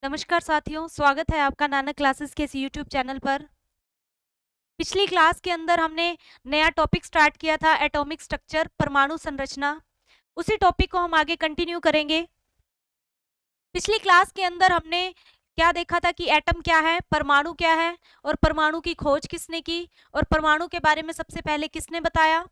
नमस्कार साथियों, स्वागत है आपका नानक क्लासेस के इस यूट्यूब चैनल पर। पिछली क्लास के अंदर हमने नया टॉपिक स्टार्ट किया था, एटॉमिक स्ट्रक्चर, परमाणु संरचना। उसी टॉपिक को हम आगे कंटिन्यू करेंगे। पिछली क्लास के अंदर हमने क्या देखा था कि एटम क्या है, परमाणु क्या है और परमाणु की खोज किसने की और परमाणु के बारे में सबसे पहले किसने बताया।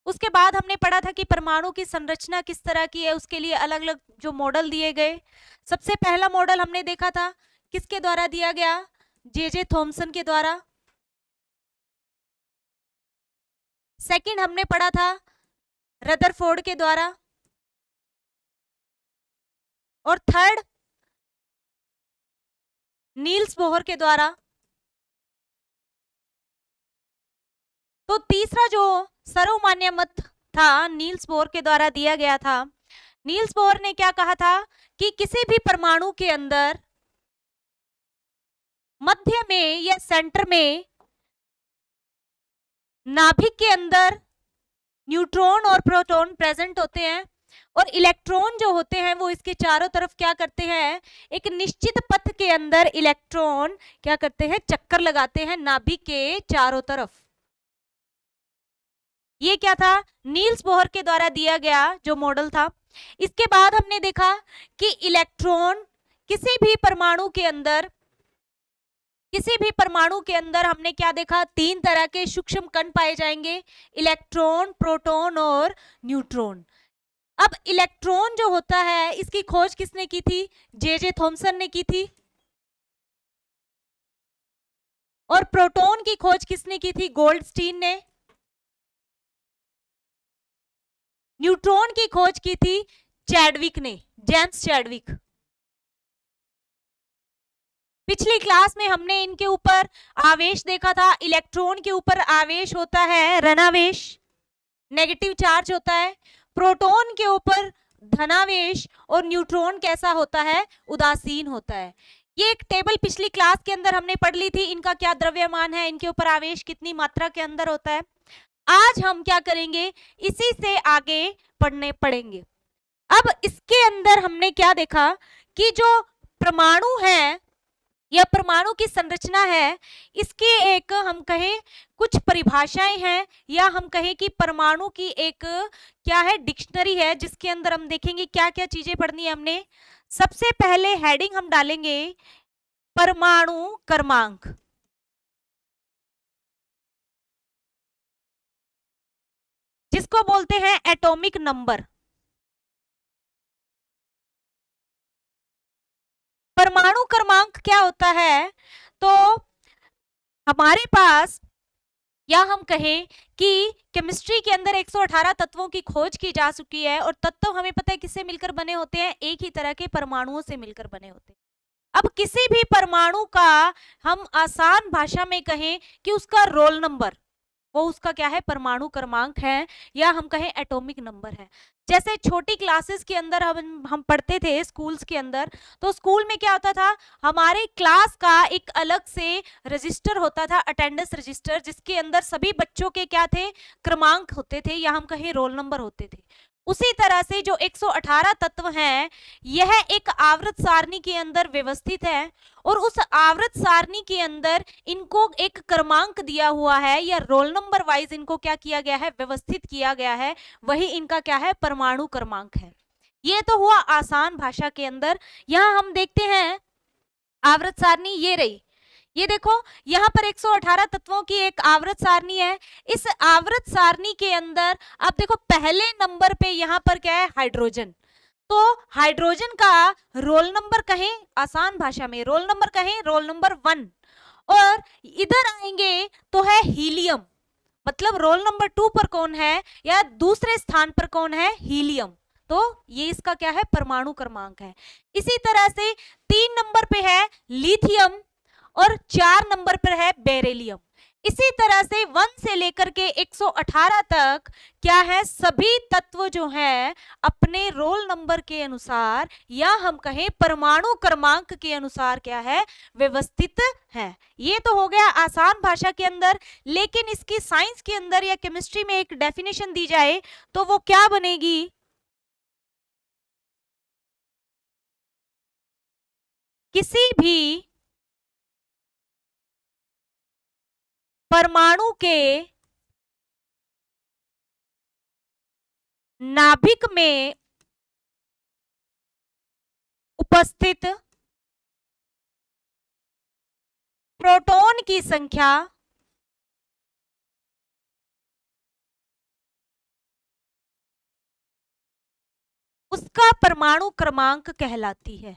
उसके बाद हमने पढ़ा था कि परमाणु की संरचना किस तरह की है, उसके लिए अलग अलग जो मॉडल दिए गए। सबसे पहला मॉडल हमने देखा था किसके द्वारा दिया गया, जे थॉमसन के द्वारा। सेकंड हमने पढ़ा था रदरफोर्ड के द्वारा। और थर्ड नील्स बोहर के द्वारा। तो तीसरा जो सर्वमान्य मत था नील्स बोहर के द्वारा दिया गया था। नील्स बोहर ने क्या कहा था कि किसी भी परमाणु के अंदर मध्य में या सेंटर में नाभिक के अंदर न्यूट्रॉन और प्रोटॉन प्रेजेंट होते हैं और इलेक्ट्रॉन जो होते हैं वो इसके चारों तरफ क्या करते हैं, एक निश्चित पथ के अंदर इलेक्ट्रॉन क्या करते हैं, चक्कर लगाते हैं नाभिक के चारों तरफ। ये क्या था, नील्स बोहर के द्वारा दिया गया जो मॉडल था। इसके बाद हमने देखा कि इलेक्ट्रॉन किसी भी परमाणु के अंदर हमने क्या देखा, तीन तरह के सूक्ष्म कण पाए जाएंगे, इलेक्ट्रॉन, प्रोटॉन और न्यूट्रॉन। अब इलेक्ट्रॉन जो होता है इसकी खोज किसने की थी, जे थॉमसन ने की थी। और प्रोटॉन की खोज किसने की थी, गोल्डस्टीन ने। न्यूट्रॉन की खोज की थी चैडविक ने, जेम्स चैडविक। पिछली क्लास में हमने इनके ऊपर आवेश देखा था। इलेक्ट्रॉन के ऊपर आवेश होता है ऋणावेश, नेगेटिव चार्ज होता है। प्रोटॉन के ऊपर धनावेश और न्यूट्रॉन कैसा होता है, उदासीन होता है। ये एक टेबल पिछली क्लास के अंदर हमने पढ़ ली थी, इनका क्या द्रव्यमान है, इनके ऊपर आवेश कितनी मात्रा के अंदर होता है। आज हम क्या करेंगे, इसी से आगे पढ़ेंगे। अब इसके अंदर हमने क्या देखा कि जो परमाणु है या परमाणु की संरचना है, इसके एक हम कहें कुछ परिभाषाएं हैं या हम कहें कि परमाणु की एक क्या है, डिक्शनरी है, जिसके अंदर हम देखेंगे क्या क्या चीजें पढ़नी है हमने। सबसे पहले हेडिंग हम डालेंगे परमाणु क्रमांक, जिसको बोलते हैं एटॉमिक नंबर। परमाणु क्रमांक क्या होता है, तो हमारे पास या हम कहें कि केमिस्ट्री के अंदर 118 तत्वों की खोज की जा चुकी है और तत्व हमें पता है किससे मिलकर बने होते हैं, एक ही तरह के परमाणुओं से मिलकर बने होते हैं। अब किसी भी परमाणु का हम आसान भाषा में कहें कि उसका रोल नंबर, वो उसका क्या है, परमाणु क्रमांक है या हम कहें एटॉमिक नंबर है। जैसे छोटी क्लासेस के अंदर हम पढ़ते थे स्कूल्स के अंदर, तो स्कूल में क्या होता था, हमारे क्लास का एक अलग से रजिस्टर होता था, अटेंडेंस रजिस्टर, जिसके अंदर सभी बच्चों के क्या थे, क्रमांक होते थे या हम कहें रोल नंबर होते थे। उसी तरह से जो 118 तत्व हैं, यह एक आवर्त सारणी के अंदर व्यवस्थित है और उस आवर्त सारणी के अंदर इनको एक क्रमांक दिया हुआ है या रोल नंबर वाइज इनको क्या किया गया है, व्यवस्थित किया गया है। वही इनका क्या है, परमाणु क्रमांक है। ये तो हुआ आसान भाषा के अंदर। यहां हम देखते हैं आवर्त सारणी, ये रही, ये देखो यहाँ पर 118 तत्वों की एक आवर्त सारणी है। इस आवर्त सारणी के अंदर अब देखो पहले नंबर पे यहाँ पर क्या है, हाइड्रोजन। तो हाइड्रोजन का रोल नंबर कहें, आसान भाषा में रोल नंबर कहें, रोल नंबर 1। और इधर आएंगे तो है हीलियम, मतलब रोल नंबर 2 पर कौन है या दूसरे स्थान पर कौन है, हीलियम। तो ये इसका क्या है, परमाणु क्रमांक है। इसी तरह से 3 नंबर पे है लिथियम और 4 नंबर पर है बेरिलियम। इसी तरह से 1 से लेकर के 118 तक क्या है, सभी तत्व जो हैं अपने रोल नंबर के अनुसार या हम कहें परमाणु क्रमांक के अनुसार क्या है, व्यवस्थित है। ये तो हो गया आसान भाषा के अंदर। लेकिन इसकी साइंस के अंदर या केमिस्ट्री में एक डेफिनेशन दी जाए तो वो क्या बनेगी किसी भी परमाणु के नाभिक में उपस्थित प्रोटॉन की संख्या उसका परमाणु क्रमांक कहलाती है।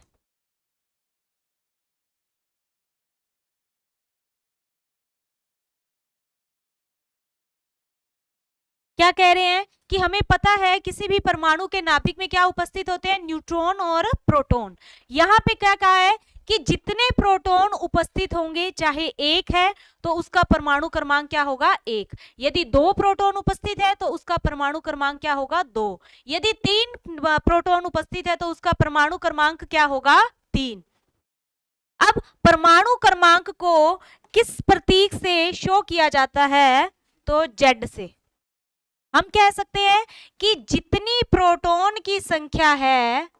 क्या कह रहे हैं कि हमें पता है किसी भी परमाणु के नाभिक में क्या उपस्थित होते हैं, न्यूट्रॉन और प्रोटॉन। यहाँ पे क्या कहा है कि जितने प्रोटॉन उपस्थित होंगे, चाहे एक है तो उसका परमाणु क्रमांक क्या होगा, एक। यदि दो प्रोटॉन उपस्थित है तो उसका परमाणु क्रमांक क्या होगा, दो। यदि तीन प्रोटॉन उपस्थित है तो उसका परमाणु क्रमांक क्या होगा, तीन। अब परमाणु क्रमांक को किस प्रतीक से शो किया जाता है, तो जेड से। हम कह सकते हैं कि जितनी प्रोटॉन की संख्या है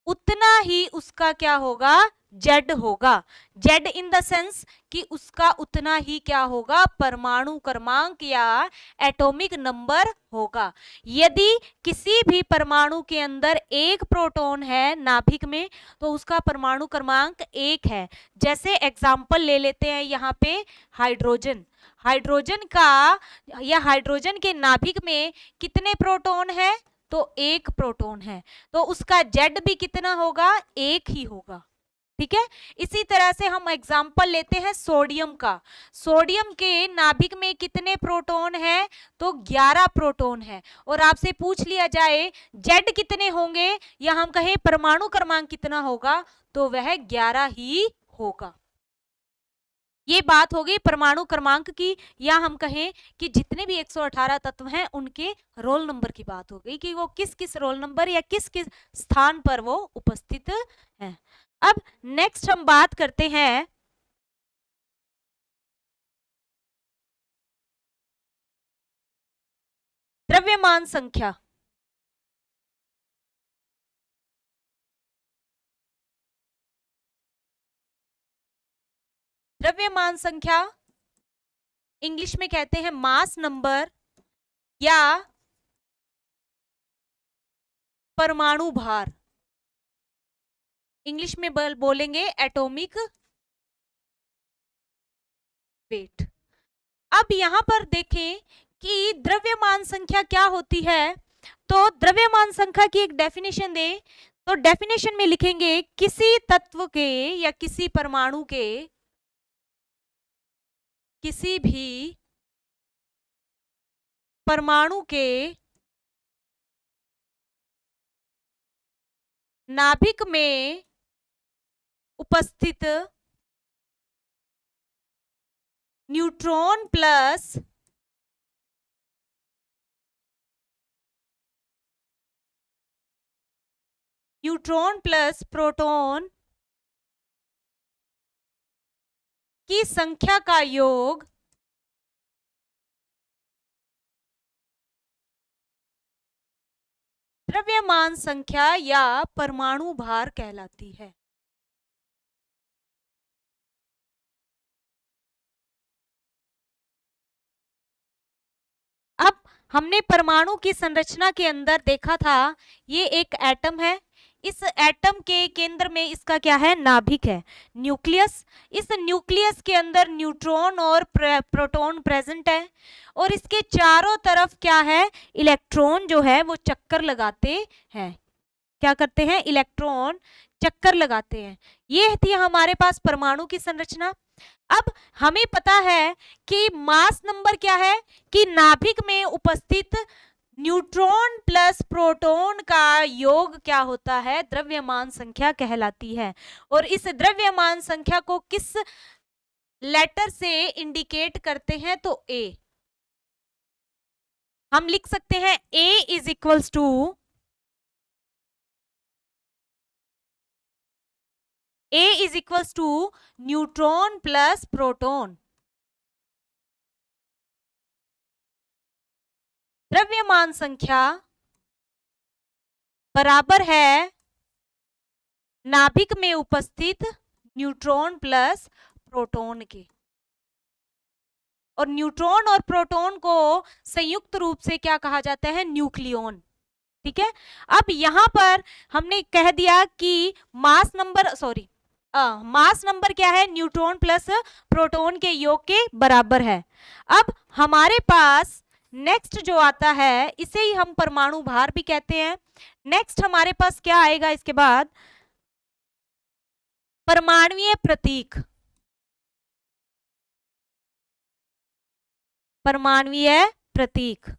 उतना ही उसका क्या होगा, जेड होगा। जेड इन द सेंस कि उसका उतना ही क्या होगा, परमाणु क्रमांक या एटॉमिक नंबर होगा। यदि किसी भी परमाणु के अंदर एक प्रोटॉन है नाभिक में तो उसका परमाणु क्रमांक एक है। जैसे एग्जांपल ले लेते हैं यहाँ पे हाइड्रोजन। हाइड्रोजन का या हाइड्रोजन के नाभिक में कितने प्रोटॉन है, तो एक प्रोटॉन है, तो उसका जेड भी कितना होगा, एक ही होगा। ठीक है। इसी तरह से हम एग्जाम्पल लेते हैं सोडियम का। सोडियम के नाभिक में कितने प्रोटॉन है, तो 11 प्रोटॉन है। और आपसे पूछ लिया जाए जेड कितने होंगे या हम कहें परमाणु क्रमांक कितना होगा, तो वह 11 ही होगा। ये बात हो गई परमाणु क्रमांक की, या हम कहें कि जितने भी 118 तत्व हैं उनके रोल नंबर की बात हो गई कि वो किस किस रोल नंबर या किस किस स्थान पर वो उपस्थित हैं। अब नेक्स्ट हम बात करते हैं द्रव्यमान संख्या। द्रव्यमान संख्या इंग्लिश में कहते हैं मास नंबर या परमाणु भार। इंग्लिश में बोलेंगे एटॉमिक वेट। अब यहां पर देखें कि द्रव्यमान संख्या क्या होती है, तो द्रव्यमान संख्या की एक डेफिनेशन दे तो डेफिनेशन में लिखेंगे किसी तत्व के या किसी परमाणु के किसी भी परमाणु के नाभिक में उपस्थित न्यूट्रॉन प्लस प्रोटॉन की संख्या का योग द्रव्यमान संख्या या परमाणु भार कहलाती है। अब हमने परमाणु की संरचना के अंदर देखा था, ये एक एटम है। इस एटम के केंद्र में इसका क्या है, नाभिक है, न्यूक्लियस। इस न्यूक्लियस के अंदर न्यूट्रॉन और प्रोटॉन प्रेजेंट है और इसके चारों तरफ क्या है, इलेक्ट्रॉन जो है वो चक्कर लगाते हैं। क्या करते हैं, इलेक्ट्रॉन चक्कर लगाते हैं। ये थी हमारे पास परमाणु की संरचना। अब हमें पता है कि मास नंबर क्या है, कि नाभिक में उपस्थित न्यूट्रॉन प्लस प्रोटॉन का योग क्या होता है, द्रव्यमान संख्या कहलाती है। और इस द्रव्यमान संख्या को किस लेटर से इंडिकेट करते हैं, तो ए। हम लिख सकते हैं A is equals to neutron plus proton. द्रव्यमान संख्या बराबर है नाभिक में उपस्थित न्यूट्रॉन प्लस प्रोटॉन के। और न्यूट्रॉन और प्रोटॉन को संयुक्त रूप से क्या कहा जाता है? न्यूक्लियॉन। ठीक है, अब यहां पर हमने कह दिया कि मास नंबर क्या है? न्यूट्रॉन प्लस प्रोटॉन के योग के बराबर है। अब हमारे पास नेक्स्ट जो आता है इसे ही हम परमाणु भार भी कहते हैं। नेक्स्ट हमारे पास क्या आएगा इसके बाद? परमाणुीय प्रतीक। परमाणुीय प्रतीक।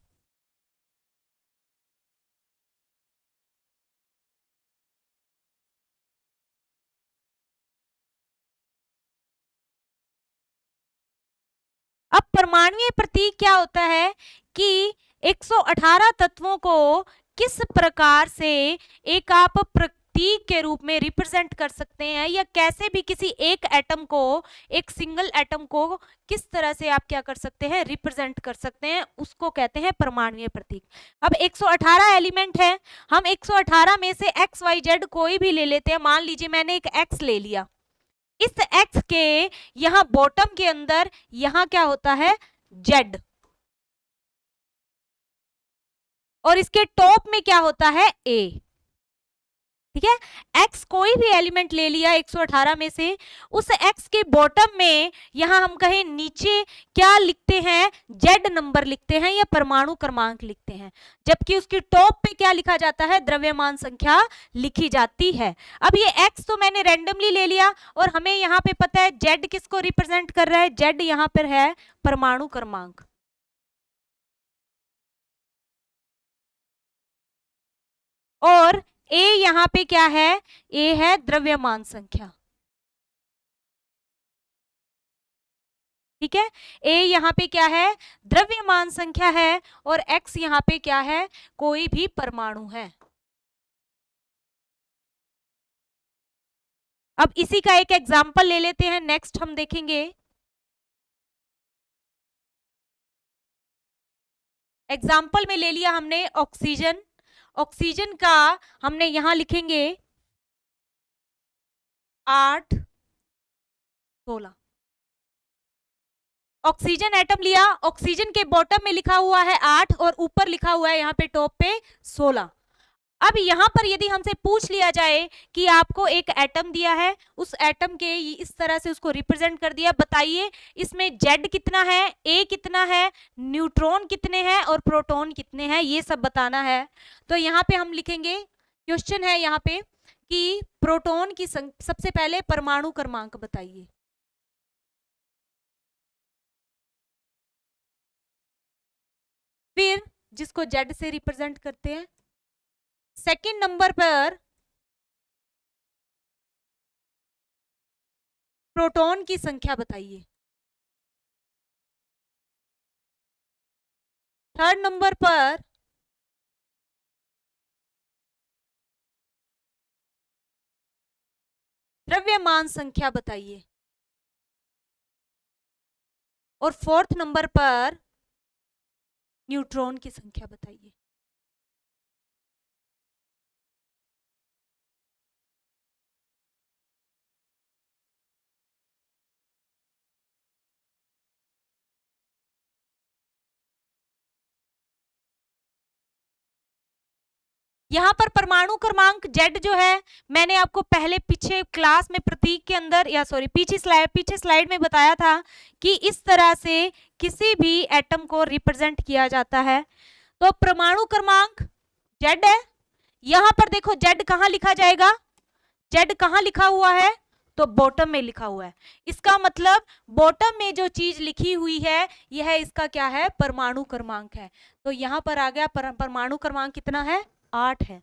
अब परमाणुीय प्रतीक क्या होता है कि 118 तत्वों को किस प्रकार से एक आप प्रतीक के रूप में रिप्रेजेंट कर सकते हैं, या कैसे भी किसी एक एटम को, एक सिंगल एटम को किस तरह से आप क्या कर सकते हैं? रिप्रेजेंट कर सकते हैं, उसको कहते हैं परमाणुीय प्रतीक। अब 118 एलिमेंट है, हम 118 में से एक्स वाई जेड कोई भी ले लेते हैं। मान लीजिए मैंने एक एक्स ले लिया, इस एक्स के यहां बॉटम के अंदर यहां क्या होता है? जेड। और इसके टॉप में क्या होता है? ए। ठीक है, एक्स कोई भी एलिमेंट ले लिया 118 में से, उस एक्स के बॉटम में यहां हम कहें नीचे क्या लिखते हैं? जेड नंबर लिखते हैं या परमाणु क्रमांक लिखते हैं, जबकि उसकी टॉप पे क्या लिखा जाता है? द्रव्यमान संख्या लिखी जाती है। अब ये एक्स तो मैंने रैंडमली ले लिया, और हमें यहाँ पे पता है जेड किसको रिप्रेजेंट कर रहा है? जेड यहाँ पर है परमाणु क्रमांक। और ए यहां पे क्या है? ए है द्रव्यमान संख्या। ठीक है, ए यहां पे क्या है? द्रव्यमान संख्या है, और एक्स यहां पे क्या है? कोई भी परमाणु है। अब इसी का एक एग्जाम्पल ले लेते हैं, नेक्स्ट हम देखेंगे। एग्जाम्पल में ले लिया हमने ऑक्सीजन। ऑक्सीजन का हमने यहां लिखेंगे 8 16। ऑक्सीजन एटम लिया, ऑक्सीजन के बॉटम में लिखा हुआ है 8 और ऊपर लिखा हुआ है यहाँ पे टॉप पे 16। अब यहाँ पर यदि हमसे पूछ लिया जाए कि आपको एक एटम दिया है, उस एटम के इस तरह से उसको रिप्रेजेंट कर दिया, बताइए इसमें जेड कितना है, ए कितना है, न्यूट्रॉन कितने हैं और प्रोटॉन कितने हैं, ये सब बताना है। तो यहाँ पे हम लिखेंगे, क्वेश्चन है यहाँ पे कि प्रोटॉन की सबसे पहले परमाणु क्रमांक बताइए। फिर जिसको जेड से रिप्रेजेंट करते हैं। सेकंड नंबर पर प्रोटॉन की संख्या बताइए। थर्ड नंबर पर द्रव्यमान संख्या बताइए। और फोर्थ नंबर पर न्यूट्रॉन की संख्या बताइए। यहां पर परमाणु क्रमांक जेड जो है, मैंने आपको पहले पीछे क्लास में प्रतीक के अंदर, या सॉरी पीछे स्लाइड में बताया था कि इस तरह से किसी भी एटम को रिप्रेजेंट किया जाता है। तो परमाणु क्रमांक जेड है, यहां पर देखो जेड कहां लिखा जाएगा? जेड कहां लिखा हुआ है? तो बॉटम में लिखा हुआ है। इसका मतलब बॉटम में जो चीज लिखी हुई है यह इसका क्या है? परमाणु क्रमांक है। तो यहां पर आ गया परमाणु क्रमांक कितना है? 8 है।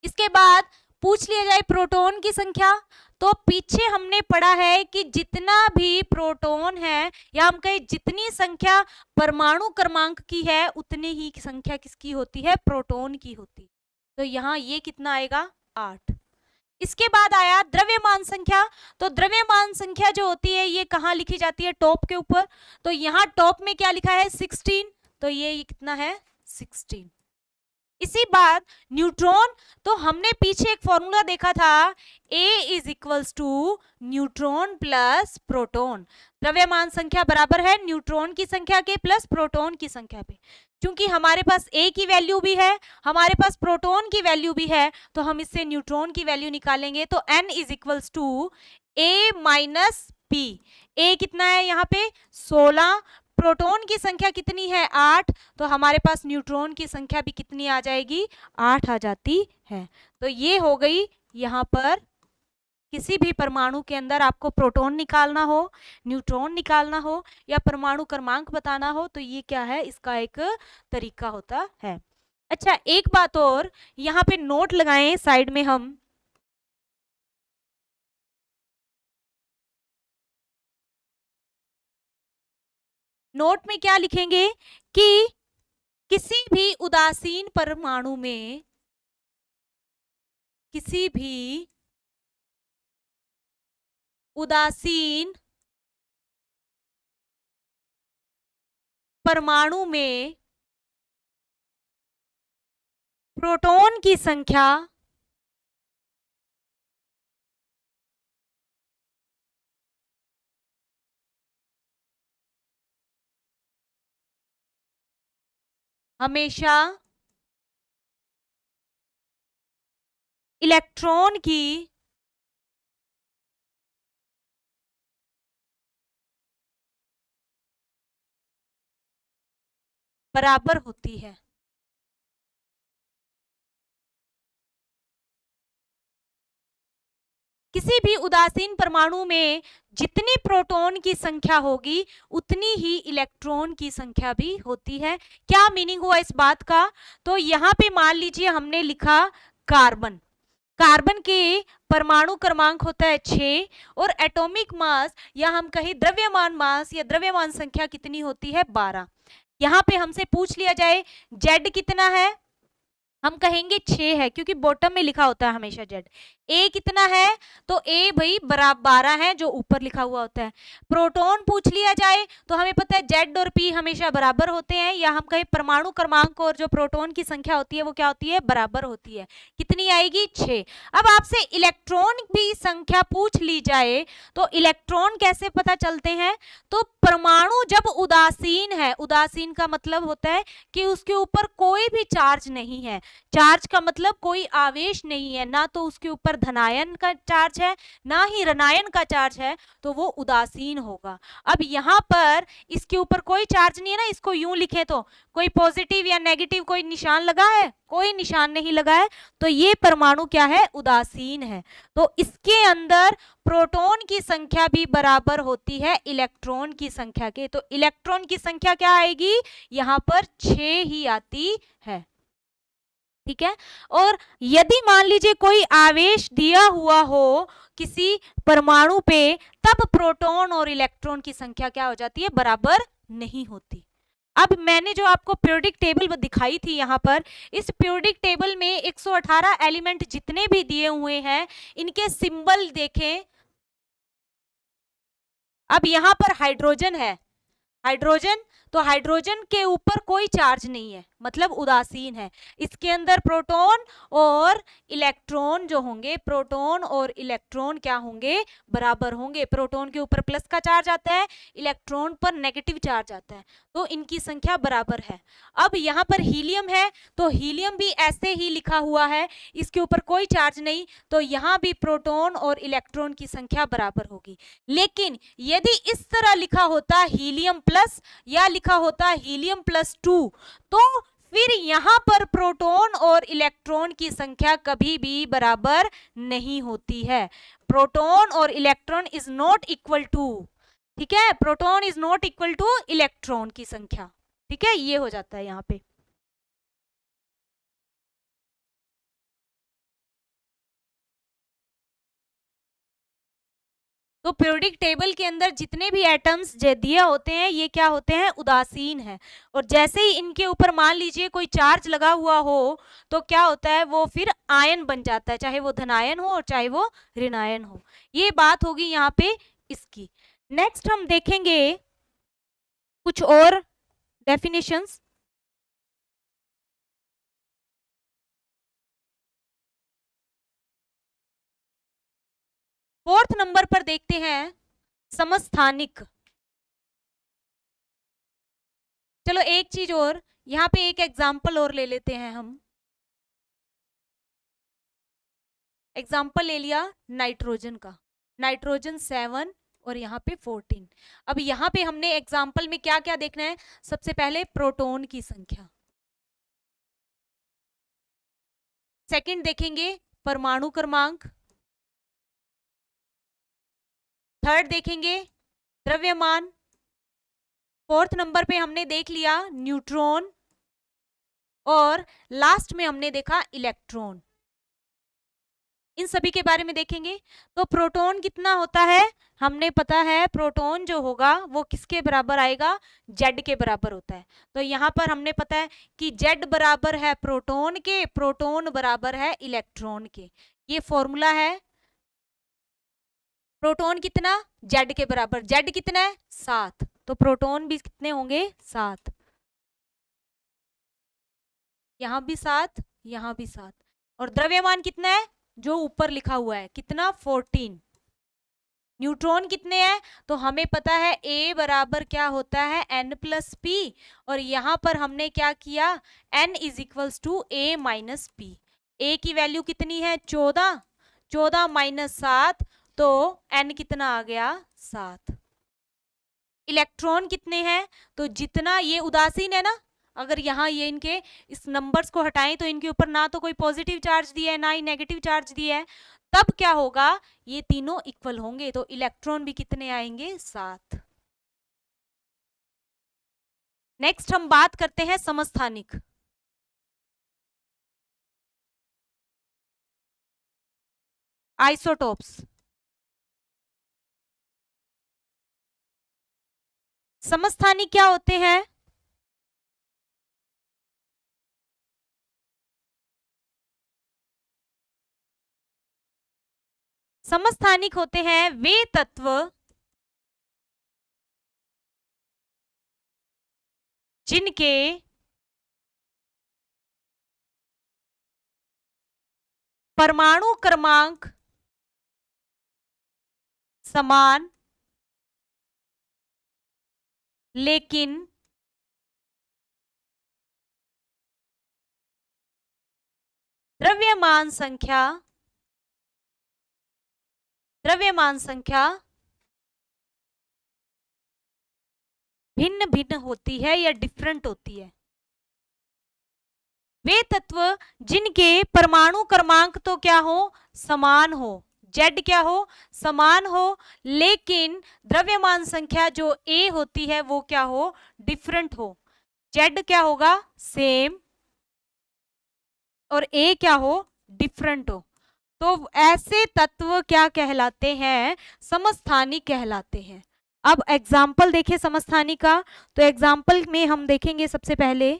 इसके बाद पूछ लिया जाए प्रोटॉन की संख्या, तो पीछे हमने पढ़ा है कि जितना भी प्रोटॉन है, या हम कहें जितनी संख्या परमाणु क्रमांक की है, उतनी ही संख्या किसकी होती है? प्रोटॉन की होती। तो यहाँ ये कितना आएगा? 8। इसके बाद आया द्रव्यमान संख्या। तो द्रव्यमान संख्या जो होती है ये कहाँ लिखी जाती है? टॉप के ऊपर। तो यहाँ टॉप में क्या लिखा है? 16। तो ये कितना है? 16। इसी बात न्यूट्रॉन, तो हमने पीछे एक फॉर्मूला देखा था, A is equals to neutron plus proton. द्रव्यमान संख्या बराबर है न्यूट्रॉन की संख्या के प्लस प्रोटॉन की संख्या पे। क्योंकि हमारे पास A की वैल्यू भी है, हमारे पास प्रोटॉन की वैल्यू भी है, तो हम इससे न्यूट्रॉन की वैल्यू निकालेंगे। तो N is equals to A minus P। A कितना है यहाँ पे 16, प्रोटॉन की संख्या कितनी है 8, तो हमारे पास न्यूट्रॉन की संख्या भी कितनी आ जाएगी 8 आ जाती है। तो ये हो गई, यहाँ पर किसी भी परमाणु के अंदर आपको प्रोटॉन निकालना हो, न्यूट्रॉन निकालना हो या परमाणु क्रमांक बताना हो, तो ये क्या है, इसका एक तरीका होता है। अच्छा, एक बात और, यहाँ पे नोट लगाएं साइड में हम, नोट में क्या लिखेंगे कि किसी भी उदासीन परमाणु में, किसी भी उदासीन परमाणु में प्रोटॉन की संख्या हमेशा इलेक्ट्रॉन की बराबर होती है। किसी भी उदासीन परमाणु में जितनी प्रोटॉन की संख्या होगी उतनी ही इलेक्ट्रॉन की संख्या भी होती है। क्या मीनिंग हुआ इस बात का, तो यहाँ पे मान लीजिए हमने लिखा कार्बन, कार्बन के परमाणु क्रमांक होता है 6 और एटॉमिक मास या हम कहें द्रव्यमान मास या द्रव्यमान संख्या कितनी होती है 12। यहाँ पे हमसे पूछ लिया जाए जेड कितना है, हम कहेंगे 6 है, क्योंकि बॉटम में लिखा होता है हमेशा जेड। ए कितना है, तो ए भाई बराबर 12 है, जो ऊपर लिखा हुआ होता है। प्रोटॉन पूछ लिया जाए तो हमें पता है जेड और पी हमेशा बराबर होते हैं, या हम कहें परमाणु क्रमांक और जो प्रोटॉन की संख्या होती है वो क्या होती है, बराबर होती है। कितनी आएगी 6। अब आपसे इलेक्ट्रॉन की संख्या पूछ ली जाए तो इलेक्ट्रॉन कैसे पता चलते हैं, तो परमाणु जब उदासीन है, उदासीन का मतलब होता है कि उसके ऊपर कोई भी चार्ज नहीं है। चार्ज का मतलब कोई आवेश नहीं है, ना तो उसके ऊपर धनायन का चार्ज है ना ही ऋणायन का चार्ज है, तो वो उदासीन होगा। अब यहाँ पर इसके ऊपर कोई चार्ज नहीं है ना, इसको यूं लिखे तो कोई पॉजिटिव या नेगेटिव कोई निशान लगा है, कोई निशान नहीं लगा है, तो ये परमाणु क्या है, उदासीन है। तो इसके अंदर प्रोटॉन की संख्या भी बराबर होती है इलेक्ट्रॉन की संख्या के, तो इलेक्ट्रॉन की संख्या क्या आएगी, यहाँ पर 6 ही आती है। ठीक है, और यदि मान लीजिए कोई आवेश दिया हुआ हो किसी परमाणु पे, तब प्रोटॉन और इलेक्ट्रॉन की संख्या क्या हो जाती है, बराबर नहीं होती। अब मैंने जो आपको पीरियोडिक टेबल दिखाई थी यहाँ पर, इस पीरियोडिक टेबल में 118 एलिमेंट जितने भी दिए हुए हैं इनके सिंबल देखें। अब यहाँ पर हाइड्रोजन है, हाइड्रोजन, तो हाइड्रोजन के ऊपर कोई चार्ज नहीं है, मतलब उदासीन है। इसके अंदर प्रोटॉन और इलेक्ट्रॉन जो होंगे, प्रोटॉन और इलेक्ट्रॉन क्या होंगे, बराबर होंगे। प्रोटॉन के ऊपर प्लस का चार्ज आता है, इलेक्ट्रॉन पर नेगेटिव चार्ज आता है, तो इनकी संख्या बराबर है। अब यहाँ पर हीलियम है, तो हीलियम भी ऐसे ही लिखा हुआ है, इसके ऊपर कोई चार्ज नहीं, तो यहाँ भी प्रोटॉन और इलेक्ट्रॉन की संख्या बराबर होगी। लेकिन यदि इस तरह लिखा होता हीलियम प्लस या लिखा होता हीलियम प्लस 2, तो फिर यहां पर प्रोटॉन और इलेक्ट्रॉन की संख्या कभी भी बराबर नहीं होती है। प्रोटॉन और electron is not equal to, ठीक है, proton is not equal to electron की संख्या। ठीक है, ये हो जाता है यहाँ पे। तो पीरियोडिक टेबल के अंदर जितने भी एटम्स दिए होते हैं ये क्या होते हैं, उदासीन है। और जैसे ही इनके ऊपर मान लीजिए कोई चार्ज लगा हुआ हो तो क्या होता है, वो फिर आयन बन जाता है, चाहे वो धनायन हो और चाहे वो ऋणायन हो। ये बात होगी यहाँ पे इसकी। नेक्स्ट हम देखेंगे कुछ और डेफिनेशंस। 4th नंबर पर देखते हैं समस्थानिक। चलो एक चीज और, यहाँ पे एक एग्जाम्पल और ले लेते हैं हम। एग्जाम्पल ले लिया नाइट्रोजन का, नाइट्रोजन 7 और यहाँ पे 14। अब यहाँ पे हमने एग्जाम्पल में क्या क्या देखना है, सबसे पहले प्रोटॉन की संख्या, सेकंड देखेंगे परमाणु क्रमांक, थर्ड देखेंगे द्रव्यमान, 4th नंबर पे हमने देख लिया न्यूट्रॉन, और लास्ट में हमने देखा इलेक्ट्रॉन। इन सभी के बारे में देखेंगे। तो प्रोटॉन कितना होता है, हमने पता है प्रोटॉन जो होगा वो किसके बराबर आएगा, जेड के बराबर होता है। तो यहाँ पर हमने पता है कि जेड बराबर है प्रोटॉन के, प्रोटॉन बराबर है इलेक्ट्रॉन के, ये फॉर्मूला है। प्रोटॉन कितना, जेड के बराबर, जेड कितना है 7, तो प्रोटॉन भी कितने होंगे 7, यहां भी 7, यहां भी 7, और द्रव्यमान कितना है जो ऊपर लिखा हुआ है कितना 14। न्यूट्रॉन कितने हैं, तो हमें पता है A बराबर क्या होता है N प्लस पी, और यहां पर हमने क्या किया N is equals to A minus P. A की वैल्यू कितनी है 14, 14 माइनस 7, तो N कितना आ गया 7। इलेक्ट्रॉन कितने हैं, तो जितना ये उदासीन है ना, अगर यहाँ ये इनके इस नंबर्स को हटाएं तो इनके ऊपर ना तो कोई पॉजिटिव चार्ज दिया है ना ही नेगेटिव चार्ज दिया है, तब क्या होगा ये तीनों इक्वल होंगे, तो इलेक्ट्रॉन भी कितने आएंगे 7। नेक्स्ट हम बात करते हैं समस्थानिक। आइसोटोप्स, समस्थानिक क्या होते हैं, समस्थानिक होते हैं वे तत्व जिनके परमाणु क्रमांक समान लेकिन द्रव्यमान संख्या भिन्न भिन्न होती है या डिफरेंट होती है। वे तत्व जिनके परमाणु क्रमांक तो क्या हो समान हो, जेड क्या हो समान हो, लेकिन द्रव्यमान संख्या जो ए होती है वो क्या हो डिफरेंट हो। जेड क्या होगा सेम और ए क्या हो डिफरेंट हो, तो ऐसे तत्व क्या कहलाते हैं समस्थानिक कहलाते हैं। अब एग्जाम्पल देखें समस्थानिक का, तो एग्जाम्पल में हम देखेंगे सबसे पहले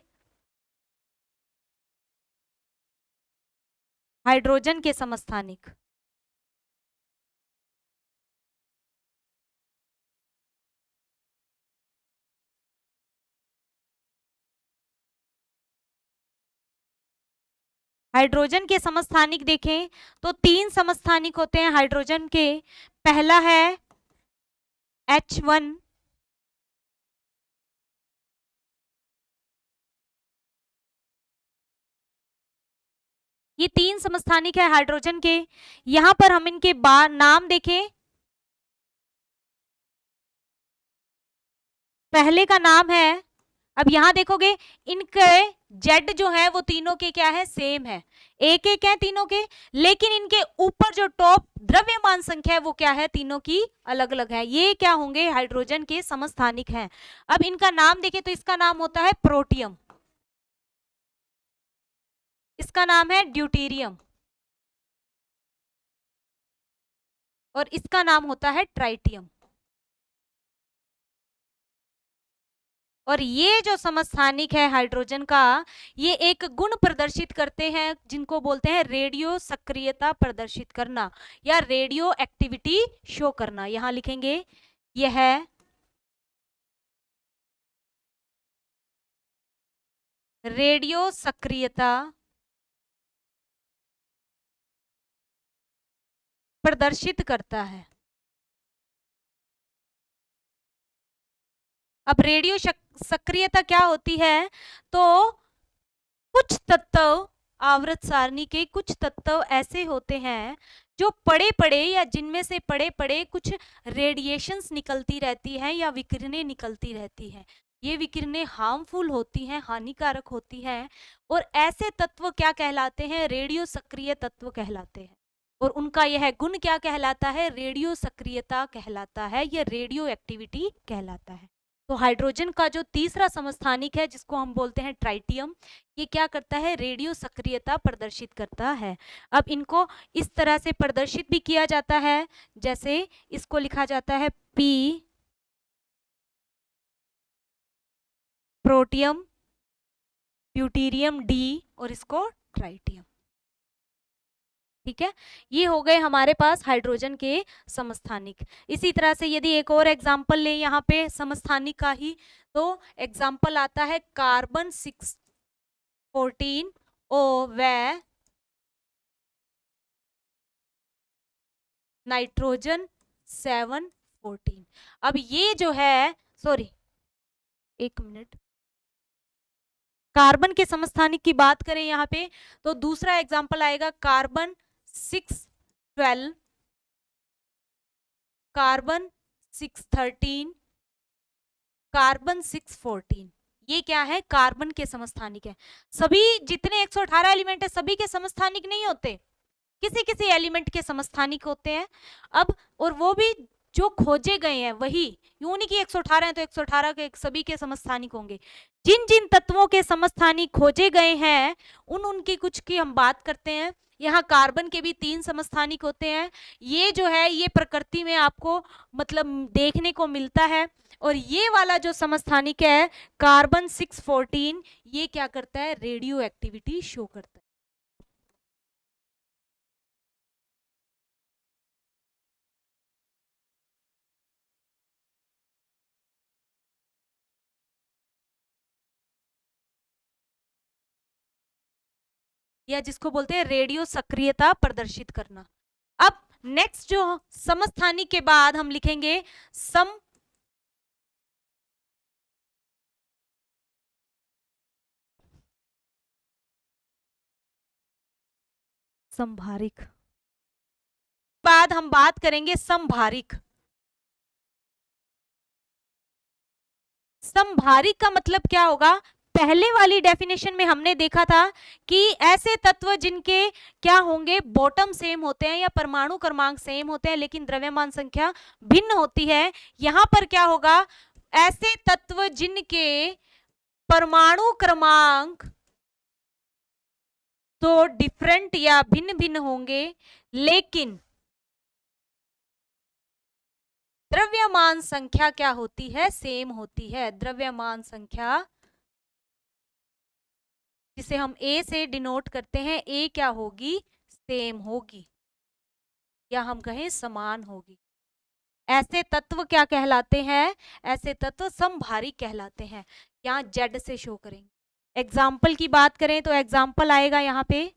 हाइड्रोजन के समस्थानिक। हाइड्रोजन के समस्थानिक देखें तो 3 समस्थानिक होते हैं हाइड्रोजन के। पहला है H1, ये 3 समस्थानिक है हाइड्रोजन के। यहां पर हम इनके नाम देखें, पहले का नाम है, अब यहां देखोगे इनके जेड जो है वो तीनों के क्या है सेम है, एक एक है तीनों के, लेकिन इनके ऊपर जो टॉप द्रव्यमान संख्या है वो क्या है तीनों की अलग अलग है। ये क्या होंगे हाइड्रोजन के समस्थानिक हैं। अब इनका नाम देखें तो इसका नाम होता है प्रोटियम, इसका नाम है ड्यूटीरियम, और इसका नाम होता है ट्राइटियम। और ये जो समस्थानिक है हाइड्रोजन का, ये एक गुण प्रदर्शित करते हैं जिनको बोलते हैं रेडियो सक्रियता प्रदर्शित करना या रेडियो एक्टिविटी शो करना। यहां लिखेंगे यह रेडियो सक्रियता प्रदर्शित करता है। अब रेडियो सक्रियता क्या होती है? तो कुछ तत्व, आवर्त सारणी के कुछ तत्व ऐसे होते हैं जो पड़े पड़े या जिनमें से पड़े पड़े कुछ रेडिएशंस निकलती रहती हैं या विकिरणें निकलती रहती हैं। ये विकिरणें हार्मफुल होती हैं, हानिकारक होती हैं, और ऐसे तत्व क्या कहलाते हैं? रेडियो सक्रिय तत्व कहलाते हैं। और उनका यह गुण क्या कहलाता है? रेडियो सक्रियता कहलाता है, या रेडियो एक्टिविटी कहलाता है। तो हाइड्रोजन का जो तीसरा समस्थानिक है, जिसको हम बोलते हैं ट्राइटियम, ये क्या करता है? रेडियो सक्रियता प्रदर्शित करता है। अब इनको इस तरह से प्रदर्शित भी किया जाता है, जैसे इसको लिखा जाता है P प्रोटियम, ड्यूटीरियम D, और इसको ट्राइटियम। ठीक है, ये हो गए हमारे पास हाइड्रोजन के समस्थानिक। इसी तरह से यदि एक और एग्जाम्पल लें यहाँ पे समस्थानिक का ही, तो एग्जाम्पल आता है कार्बन 614 O व नाइट्रोजन 714। अब ये जो है, सॉरी एक मिनट, कार्बन के समस्थानिक की बात करें यहाँ पे, तो दूसरा एग्जाम्पल आएगा कार्बन 612, कार्बन 613, कार्बन 614। ये क्या है? कार्बन के समस्थानिक है। सभी जितने 118 एलिमेंट है सभी के समस्थानिक नहीं होते, किसी किसी एलिमेंट के समस्थानिक होते हैं। अब और वो भी जो खोजे गए हैं वही, यूं नहीं कि 118 है तो 118 के सभी के समस्थानिक होंगे। जिन जिन तत्वों के समस्थानिक खोजे गए हैं उनकी कुछ की हम बात करते हैं। यहाँ कार्बन के भी 3 समस्थानिक होते हैं। ये जो है ये प्रकृति में आपको मतलब देखने को मिलता है। और ये वाला जो समस्थानिक है कार्बन 614, ये क्या करता है? रेडियो एक्टिविटी शो करता है। या जिसको बोलते हैं रेडियो सक्रियता प्रदर्शित करना। अब नेक्स्ट जो समस्थानिक के बाद हम लिखेंगे समभारिक। बाद हम बात करेंगे समभारिक। समभारिक का मतलब क्या होगा? पहले वाली डेफिनेशन में हमने देखा था कि ऐसे तत्व जिनके क्या होंगे? बॉटम सेम होते हैं या परमाणु क्रमांक सेम होते हैं लेकिन द्रव्यमान संख्या भिन्न होती है। यहां पर क्या होगा? ऐसे तत्व जिनके परमाणु क्रमांक तो डिफरेंट या भिन्न भिन्न होंगे लेकिन द्रव्यमान संख्या क्या होती है? सेम होती है। द्रव्यमान संख्या जिसे हम A से डिनोट करते हैं, A क्या होगी? सेम होगी, या हम कहें समान होगी। ऐसे तत्व क्या कहलाते हैं? ऐसे तत्व समभारिक कहलाते हैं। यहाँ Z से शो करेंगे। एग्जाम्पल की बात करें तो एग्जाम्पल आएगा यहाँ पे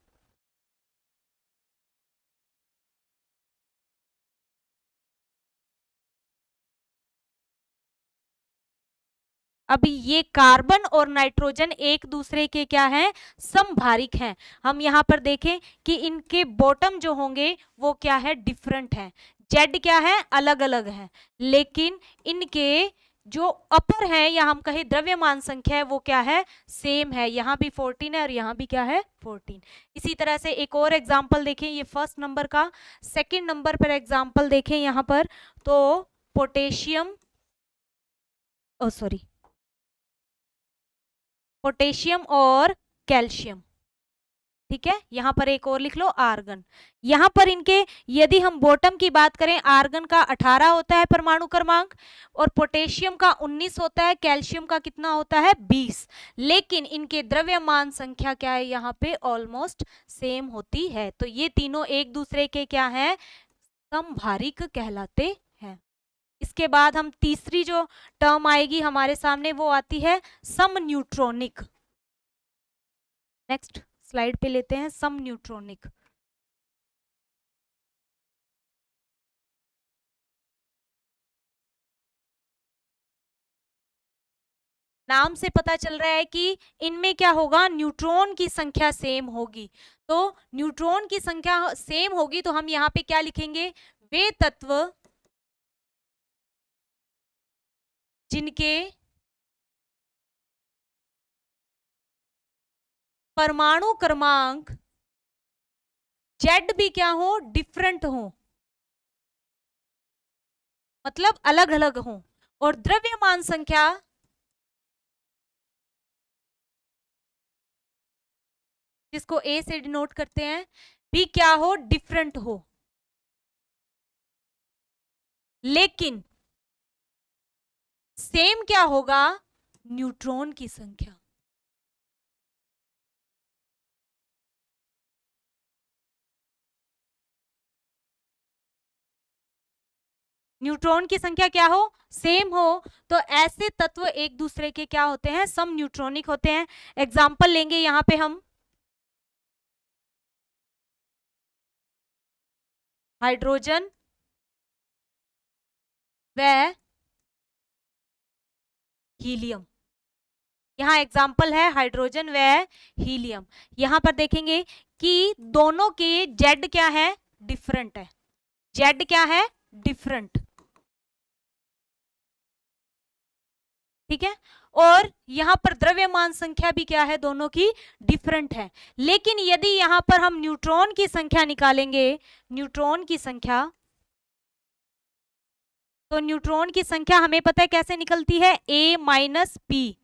अभी ये कार्बन और नाइट्रोजन एक दूसरे के क्या हैं? समभारिक हैं। हम यहाँ पर देखें कि इनके बॉटम जो होंगे वो क्या है? डिफरेंट है। जेड क्या है? अलग अलग है। लेकिन इनके जो अपर है या हम कहें द्रव्यमान संख्या है वो क्या है? सेम है। यहाँ भी 14 है और यहाँ भी क्या है? 14। इसी तरह से एक और एग्जाम्पल देखें, ये फर्स्ट नंबर का। सेकेंड नंबर पर एग्जाम्पल देखें यहाँ पर, तो पोटेशियम, ओ सॉरी, पोटेशियम और कैल्शियम। ठीक है, यहां पर एक और लिख लो आर्गन। यहां पर इनके यदि हम बॉटम की बात करें, आर्गन का 18 होता है परमाणु क्रमांक और पोटेशियम का 19 होता है, कैल्शियम का कितना होता है? 20। लेकिन इनके द्रव्यमान संख्या क्या है? यहाँ पे ऑलमोस्ट सेम होती है। तो ये तीनों एक दूसरे के क्या है? समभारिक कहलाते हैं। इसके बाद हम तीसरी जो टर्म आएगी हमारे सामने वो आती है सम न्यूट्रॉनिक। नेक्स्ट स्लाइड पे लेते हैं सम न्यूट्रॉनिक। नाम से पता चल रहा है कि इनमें क्या होगा, न्यूट्रॉन की संख्या सेम होगी। तो न्यूट्रॉन की संख्या सेम होगी तो हम यहाँ पे क्या लिखेंगे, वे तत्व जिनके परमाणु क्रमांक जेड भी क्या हो, डिफरेंट हो, मतलब अलग अलग हो, और द्रव्यमान संख्या जिसको ए से डिनोट करते हैं भी क्या हो, डिफरेंट हो। लेकिन सेम क्या होगा, न्यूट्रॉन की संख्या। न्यूट्रॉन की संख्या क्या हो, सेम हो, तो ऐसे तत्व एक दूसरे के क्या होते हैं, सम न्यूट्रॉनिक होते हैं। एग्जाम्पल लेंगे यहां पे हम, हाइड्रोजन व हीलियम। यहाँ एग्जाम्पल है हाइड्रोजन व हीलियम। यहां पर देखेंगे कि दोनों के जेड क्या है, डिफरेंट है। जेड क्या है, डिफरेंट, ठीक है। और यहां पर द्रव्यमान संख्या भी क्या है, दोनों की डिफरेंट है। लेकिन यदि यहां पर हम न्यूट्रॉन की संख्या निकालेंगे, न्यूट्रॉन की संख्या, तो न्यूट्रॉन की संख्या हमें पता है कैसे निकलती है, ए माइनस पी,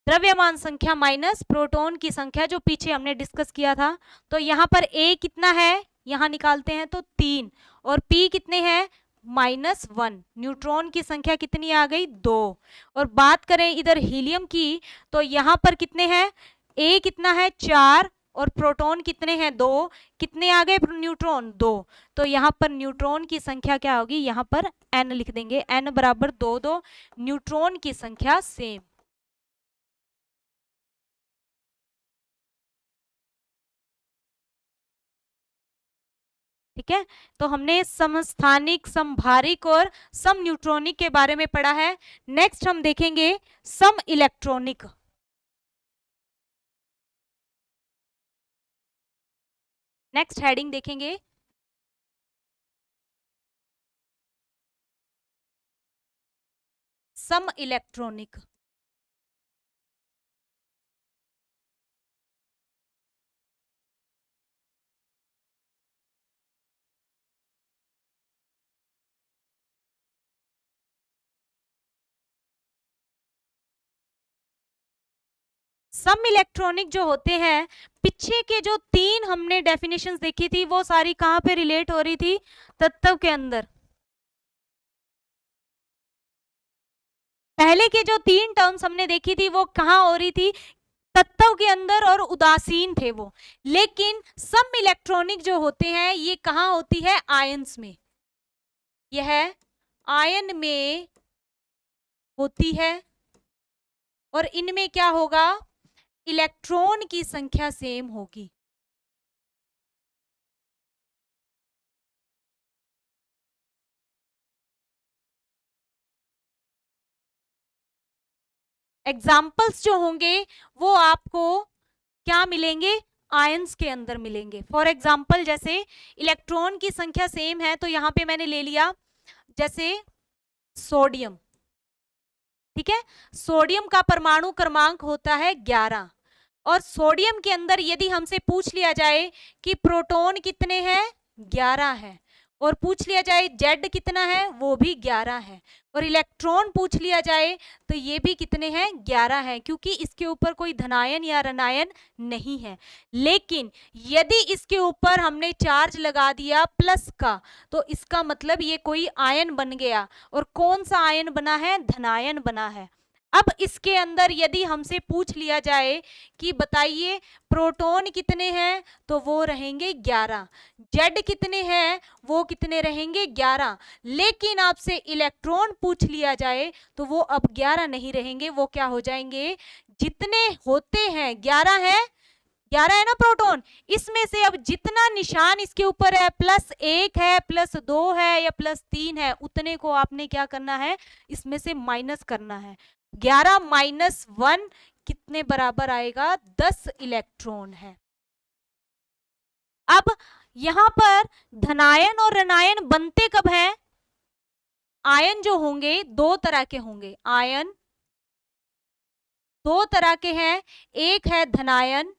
द्रव्यमान संख्या माइनस प्रोटॉन की संख्या, जो पीछे हमने डिस्कस किया था। तो यहां पर ए कितना है, यहां निकालते हैं तो 3, और पी कितने हैं, -1। न्यूट्रॉन की संख्या कितनी आ गई, 2। और बात करें इधर हीलियम की, तो यहां पर कितने हैं, ए कितना है, 4, और प्रोटॉन कितने हैं, 2। कितने आ गए न्यूट्रॉन, 2। तो यहां पर न्यूट्रॉन की संख्या क्या होगी, यहां पर n लिख देंगे, n बराबर 2 2, न्यूट्रॉन की संख्या सेम। ठीक है, तो हमने समस्थानिक, समभारिक और सम न्यूट्रॉनिक के बारे में पढ़ा है। नेक्स्ट हम देखेंगे सम इलेक्ट्रॉनिक। नेक्स्ट हेडिंग देखेंगे सम इलेक्ट्रॉनिक। सम इलेक्ट्रॉनिक जो होते हैं, पीछे के जो 3 हमने डेफिनेशंस देखी थी वो सारी कहां पे रिलेट हो रही थी, तत्व के अंदर। पहले के जो 3 टर्म्स हमने देखी थी वो कहां हो रही थी, तत्व के अंदर, और उदासीन थे वो। लेकिन सम इलेक्ट्रॉनिक जो होते हैं ये कहां होती है, आयंस में। यह आयन में होती है, और इनमें क्या होगा, इलेक्ट्रॉन की संख्या सेम होगी। एग्जाम्पल्स जो होंगे वो आपको क्या मिलेंगे, आयंस के अंदर मिलेंगे। फॉर एग्जाम्पल जैसे इलेक्ट्रॉन की संख्या सेम है, तो यहां पे मैंने ले लिया जैसे सोडियम। ठीक है, सोडियम का परमाणु क्रमांक होता है 11, और सोडियम के अंदर यदि हमसे पूछ लिया जाए कि प्रोटॉन कितने हैं, 11 है, और पूछ लिया जाए जेड कितना है, वो भी 11 है, और इलेक्ट्रॉन पूछ लिया जाए तो ये भी कितने हैं, 11 है, क्योंकि इसके ऊपर कोई धनायन या ऋणायन नहीं है। लेकिन यदि इसके ऊपर हमने चार्ज लगा दिया प्लस का, तो इसका मतलब ये कोई आयन बन गया, और कौन सा आयन बना है, धनायन बना है। अब इसके अंदर यदि हमसे पूछ लिया जाए कि बताइए प्रोटॉन कितने हैं, तो वो रहेंगे 11, जेड कितने हैं, वो कितने रहेंगे, 11। लेकिन आपसे इलेक्ट्रॉन पूछ लिया जाए तो वो अब 11 नहीं रहेंगे, वो क्या हो जाएंगे, जितने होते हैं 11 है, 11 है ना प्रोटॉन। इसमें से अब जितना निशान इसके ऊपर है, +1 है, +2 है या +3 है, उतने को आपने क्या करना है, इसमें से माइनस करना है। 11 - 1 कितने बराबर आएगा, 10 इलेक्ट्रॉन है। अब यहां पर धनायन और ऋणायन बनते कब हैं? आयन जो होंगे दो तरह के होंगे, आयन दो तरह के हैं, एक है धनायन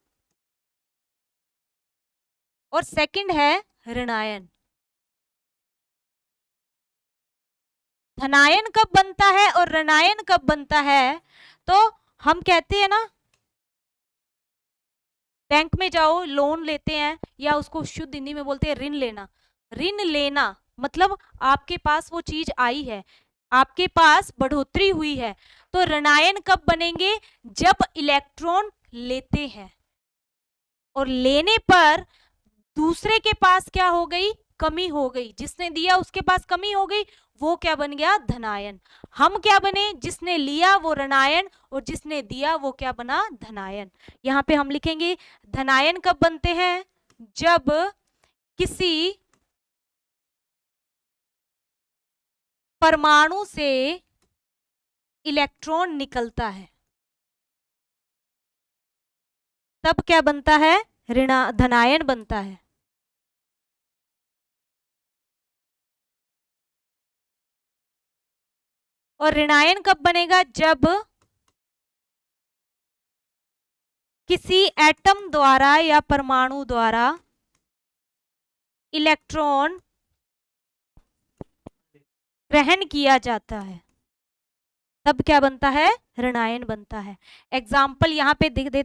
और सेकंड है ऋणायन। धनायन कब बनता है और ऋणायन कब बनता है? तो हम कहते हैं ना, बैंक में जाओ, लोन लेते हैं, या उसको शुद्ध हिंदी में बोलते हैं ऋण लेना। ऋण लेना मतलब आपके पास वो चीज आई है, आपके पास बढ़ोतरी हुई है। तो ऋणायन कब बनेंगे? जब इलेक्ट्रॉन लेते हैं और लेने पर दूसरे के पास क्या हो गई, कमी हो गई, जिसने दिया उसके पास कमी हो गई, वो क्या बन गया, धनायन। हम क्या बने, जिसने लिया वो ऋणायन और जिसने दिया वो क्या बना, धनायन। यहाँ पे हम लिखेंगे धनायन कब बनते हैं, जब किसी परमाणु से इलेक्ट्रॉन निकलता है, तब क्या बनता है, धनायन बनता है। और ऋणायन कब बनेगा, जब किसी एटम द्वारा या परमाणु द्वारा इलेक्ट्रॉन ग्रहण किया जाता है, तब क्या बनता है, ऋणायन बनता है। एग्जाम्पल यहां पे देख दे,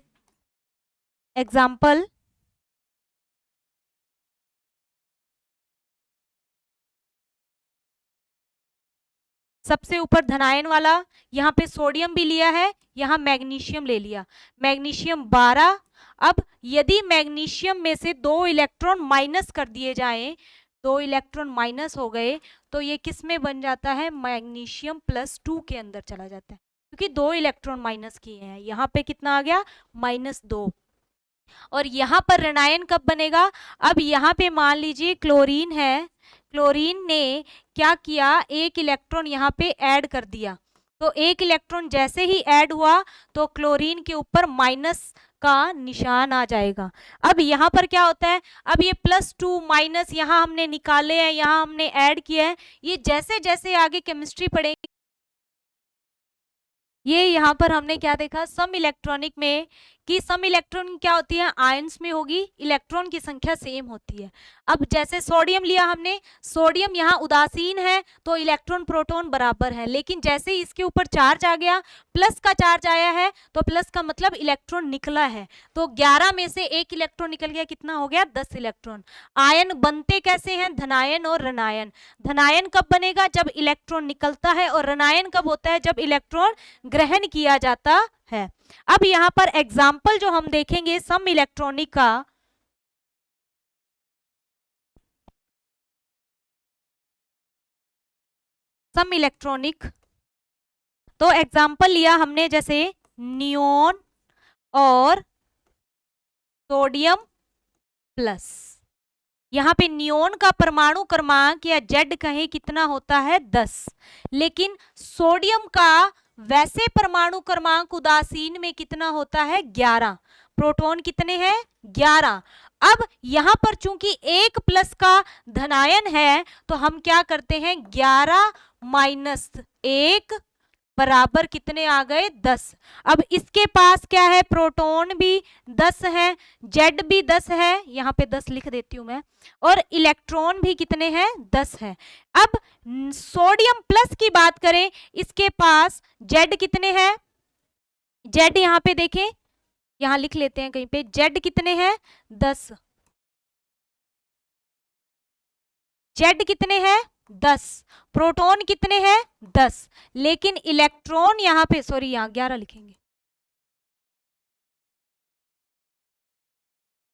एग्जाम्पल सबसे ऊपर धनायन वाला, यहाँ पे सोडियम भी लिया है, यहाँ मैग्नीशियम ले लिया, मैग्नीशियम 12। अब यदि मैग्नीशियम में से 2 इलेक्ट्रॉन माइनस कर दिए जाएं, 2 इलेक्ट्रॉन माइनस हो गए, तो ये किस में बन जाता है, मैग्नीशियम +2 के अंदर चला जाता है, क्योंकि 2 इलेक्ट्रॉन माइनस किए हैं। यहाँ पे कितना आ गया, -2। और यहाँ पर ऋणायन कब बनेगा, अब यहाँ पे मान लीजिए क्लोरीन है, क्लोरीन ने क्या किया, एक इलेक्ट्रॉन यहाँ पे ऐड कर दिया, तो एक इलेक्ट्रॉन जैसे ही ऐड हुआ तो क्लोरीन के ऊपर माइनस का निशान आ जाएगा। अब यहाँ पर क्या होता है, अब ये +2 माइनस यहाँ हमने निकाले हैं, यहाँ हमने ऐड किया है, ये जैसे जैसे आगे केमिस्ट्री पढ़ेंगे, ये यहाँ पर हमने क्या देखा, सम इलेक्ट्रॉनिक में, कि सम इलेक्ट्रॉन क्या होती है, आयंस में होगी, इलेक्ट्रॉन की संख्या सेम होती है। अब जैसे सोडियम लिया हमने, सोडियम यहाँ उदासीन है तो इलेक्ट्रॉन प्रोटॉन बराबर है, लेकिन जैसे ही इसके ऊपर चार्ज आ गया, प्लस का चार्ज आया है, तो प्लस का मतलब इलेक्ट्रॉन निकला है, तो 11 में से एक इलेक्ट्रॉन निकल गया, कितना हो गया, 10 इलेक्ट्रॉन। आयन बनते कैसे हैं, धनायन और ऋणायन। धनायन कब बनेगा, जब इलेक्ट्रॉन निकलता है, और ऋणायन कब होता है, जब इलेक्ट्रॉन ग्रहण किया जाता है। अब यहां पर एग्जाम्पल जो हम देखेंगे सम इलेक्ट्रॉनिक का, सम इलेक्ट्रॉनिक, तो एग्जाम्पल लिया हमने जैसे नियोन और सोडियम प्लस। यहाँ पे नियोन का परमाणु क्रमांक या जेड कहें कितना होता है, 10, लेकिन सोडियम का वैसे परमाणु क्रमांक उदासीन में कितना होता है, 11। प्रोटॉन कितने हैं, 11। अब यहां पर चूंकि 1 प्लस का धनायन है, तो हम क्या करते हैं, 11 - 1 बराबर कितने आ गए, 10। अब इसके पास क्या है, प्रोटॉन भी 10 है, जेड भी 10 है, यहाँ पे 10 लिख देती हूं मैं, और इलेक्ट्रॉन भी कितने हैं, 10 है। अब सोडियम प्लस की बात करें, इसके पास जेड कितने हैं, जेड यहाँ पे देखें, यहाँ लिख लेते हैं कहीं पे, जेड कितने हैं, 10, जेड कितने हैं, 10, प्रोटॉन कितने हैं, 10, लेकिन इलेक्ट्रॉन यहाँ पे, सॉरी यहाँ 11 लिखेंगे,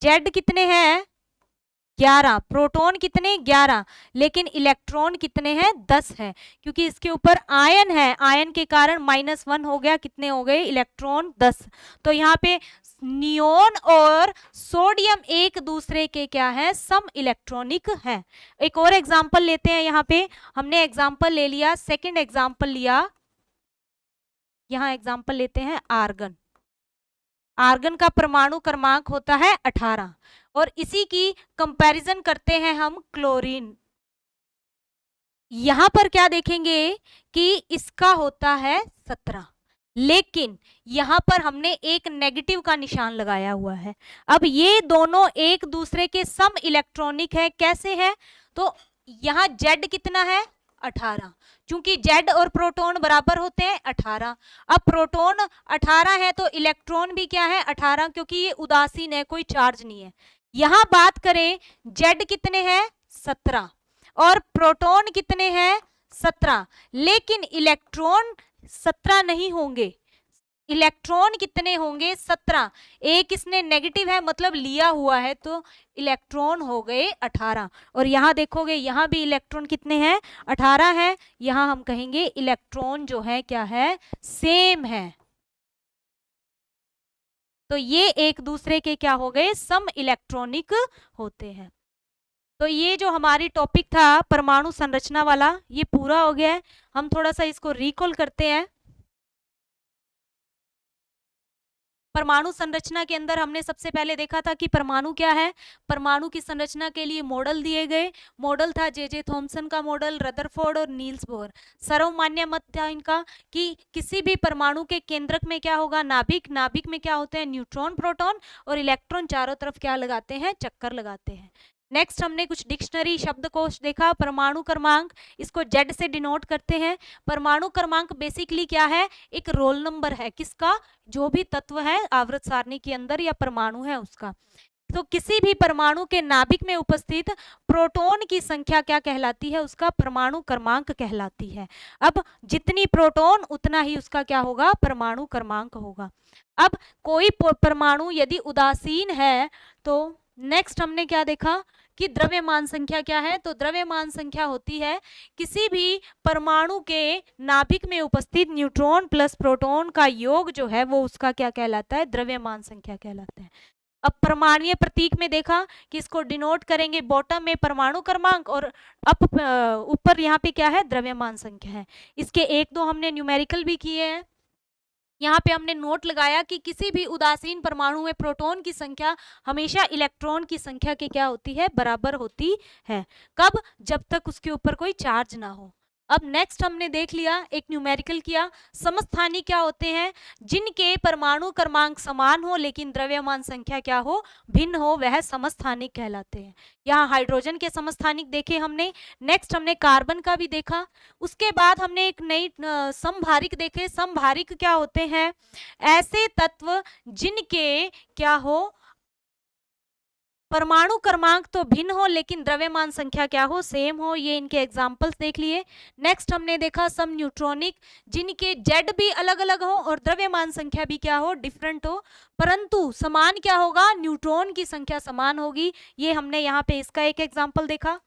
जेड कितने हैं, 11, प्रोटॉन कितने, 11, लेकिन इलेक्ट्रॉन कितने हैं, 10 है, क्योंकि इसके ऊपर आयन है, आयन के कारण -1 हो गया, कितने हो गए, इलेक्ट्रॉन 10। तो यहाँ पे नियोन और सोडियम एक दूसरे के क्या है, सम इलेक्ट्रॉनिक है। एक और एग्जांपल लेते हैं, यहाँ पे हमने एग्जांपल ले लिया, सेकंड एग्जांपल लिया, यहाँ एग्जांपल लेते हैं आर्गन। आर्गन का परमाणु क्रमांक होता है 18 और इसी की कंपैरिजन करते हैं हम क्लोरीन। यहां पर क्या देखेंगे कि इसका होता है 17, लेकिन यहां पर हमने एक नेगेटिव का निशान लगाया हुआ है। अब ये दोनों एक दूसरे के सम इलेक्ट्रॉनिक है, कैसे है, तो यहां Z कितना है 18, क्योंकि Z और प्रोटॉन बराबर होते हैं 18। अब प्रोटॉन 18 है तो इलेक्ट्रॉन भी क्या है 18, क्योंकि ये उदासीन है, कोई चार्ज नहीं है। यहां बात करें Z कितने हैं 17 और प्रोटॉन कितने हैं 17, लेकिन इलेक्ट्रॉन 17 नहीं होंगे, इलेक्ट्रॉन कितने होंगे 17। एक इसने नेगेटिव है मतलब लिया हुआ है, तो इलेक्ट्रॉन हो गए 18। और यहां देखोगे यहां भी इलेक्ट्रॉन कितने हैं 18 है, यहां हम कहेंगे इलेक्ट्रॉन जो है क्या है सेम है। तो ये एक दूसरे के क्या हो गए सम इलेक्ट्रॉनिक होते हैं। तो ये जो हमारी टॉपिक था परमाणु संरचना वाला ये पूरा हो गया है। हम थोड़ा सा इसको रिकॉल करते हैं। परमाणु संरचना के अंदर हमने सबसे पहले देखा था कि परमाणु क्या है। परमाणु की संरचना के लिए मॉडल दिए गए, मॉडल था जे थॉमसन का मॉडल, रदरफोर्ड और नील्स बोर। सर्वमान्य मत था इनका कि किसी भी परमाणु के केंद्रक में क्या होगा नाभिक, नाभिक में क्या होते हैं न्यूट्रॉन प्रोटॉन और इलेक्ट्रॉन चारों तरफ क्या लगाते हैं चक्कर लगाते हैं। नेक्स्ट हमने कुछ डिक्शनरी शब्दकोश देखा। परमाणु क्रमांक इसको Z से डिनोट करते हैं। परमाणु क्रमांक बेसिकली क्या है एक रोल नंबर है, किसका, जो भी तत्व है आवर्त सारणी के अंदर या परमाणु है उसका। तो किसी भी परमाणु के नाभिक में उपस्थित प्रोटॉन की संख्या क्या कहलाती है, उसका परमाणु क्रमांक कहलाती है। अब जितनी प्रोटॉन उतना ही उसका क्या होगा परमाणु क्रमांक होगा। अब कोई परमाणु यदि उदासीन है तो नेक्स्ट हमने क्या देखा कि द्रव्यमान संख्या क्या है, तो द्रव्यमान संख्या होती है किसी भी परमाणु के नाभिक में उपस्थित न्यूट्रॉन प्लस प्रोटॉन का योग जो है वो उसका क्या कहलाता है द्रव्यमान संख्या कहलाता है। अब परमाणुीय प्रतीक में देखा कि इसको डिनोट करेंगे बॉटम में परमाणु क्रमांक और अप ऊपर यहाँ पे क्या है द्रव्यमान संख्या है। इसके एक दो हमने न्यूमेरिकल भी किए हैं। यहाँ पे हमने नोट लगाया कि किसी भी उदासीन परमाणु में प्रोटॉन की संख्या हमेशा इलेक्ट्रॉन की संख्या के क्या होती है बराबर होती है। कब, जब तक उसके ऊपर कोई चार्ज ना हो। अब नेक्स्ट हमने देख लिया एक न्यूमेरिकल किया। समस्थानिक क्या होते हैं, जिनके परमाणु क्रमांक समान हो लेकिन द्रव्यमान संख्या क्या हो भिन्न हो, वह समस्थानिक कहलाते हैं। यहाँ हाइड्रोजन के समस्थानिक देखे हमने। नेक्स्ट हमने कार्बन का भी देखा। उसके बाद हमने एक नई समभारिक देखे। समभारिक क्या होते हैं, ऐसे तत्व जिनके क्या हो परमाणु क्रमांक तो भिन्न हो लेकिन द्रव्यमान संख्या क्या हो सेम हो। ये इनके एग्जांपल्स देख लिए। नेक्स्ट हमने देखा सम न्यूट्रॉनिक, जिनके Z भी अलग अलग हो और द्रव्यमान संख्या भी क्या हो डिफरेंट हो, परंतु समान क्या होगा न्यूट्रॉन की संख्या समान होगी। ये हमने यहाँ पे इसका एक एग्जाम्पल देखा।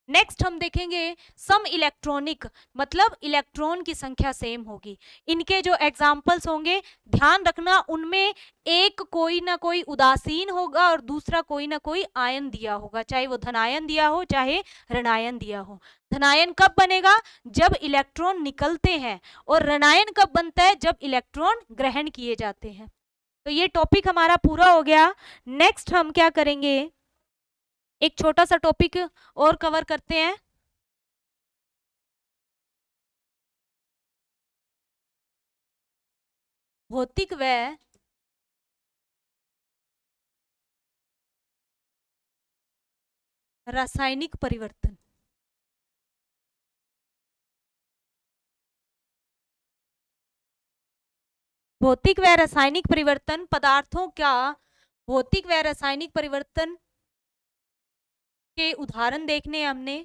नेक्स्ट हम देखेंगे सम इलेक्ट्रॉनिक, मतलब इलेक्ट्रॉन की संख्या सेम होगी। इनके जो एग्जाम्पल्स होंगे ध्यान रखना उनमें एक कोई ना कोई उदासीन होगा और दूसरा कोई ना कोई आयन दिया होगा, चाहे वो धनायन दिया हो चाहे ऋणायन दिया हो। धनायन कब बनेगा, जब इलेक्ट्रॉन निकलते हैं, और ऋणायन कब बनता है, जब इलेक्ट्रॉन ग्रहण किए जाते हैं। तो ये टॉपिक हमारा पूरा हो गया। नेक्स्ट हम क्या करेंगे, एक छोटा सा टॉपिक और कवर करते हैं। भौतिक व रासायनिक परिवर्तन। भौतिक व रासायनिक परिवर्तन पदार्थों का भौतिक व रासायनिक परिवर्तन के उदाहरण देखने हमने।